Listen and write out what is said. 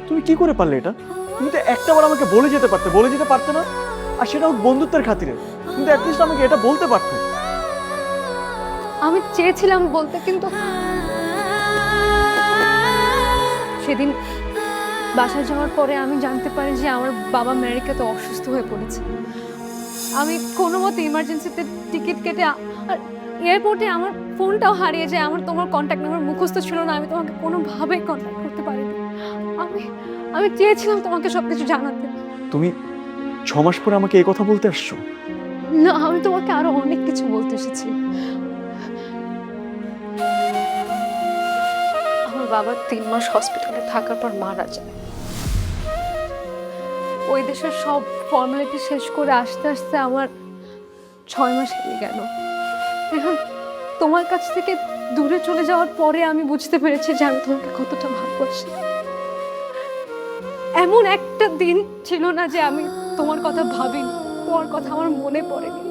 তুমি কি করে পারলে এটা? তুমি তো একটাবার আমাকে বলে যেতে পারতে না? আর সেটা হোক বন্ধুত্বের খাতিরে। কিন্তু অ্যাটলিস্ট আমাকে এটা বলতে পারতে। আমি চেয়েছিলাম বলতে, কিন্তু সেদিন বাসায় যাওয়ার পরে আমি জানতে পারি যে আমার বাবা আমেরিকাতে অসুস্থ হয়ে পড়েছে। আমি কোনো মতে ইমার্জেন্সিতে টিকিট কেটে আর এয়ারপোর্টে আমার ফোনটাও হারিয়ে যায়। আমার তোমার কন্ট্যাক্ট নাম্বার মুখস্থ ছিল না, আমি তোমাকে কোনোভাবেই কন্ট্যাক্ট করতে পারিনি। আমি আমি চেয়েছিলাম তোমাকে সবকিছু জানাতে। তুমি 6 মাস পরে আমাকে এই কথা বলতে আসছো? না, আমি তোমাকে আরো অনেক কিছু বলতে এসেছি। আমার বাবা 3 মাস হসপিটালে থাকার পর মারা যায়। ওই দেশের সব ফর্মালিটি শেষ করে আসতে আসতে আমার 6 মাস লেগে গেল। এখন তোমার কাছ থেকে দূরে চলে যাওয়ার পরে আমি বুঝতে পেরেছি যে আমি তোমাকে কতটা ভালোবাসি। এমন একটা দিন ছিল না যে আমি তোমার কথা ভাবিনি, তোমার কথা আমার মনে পড়েনি।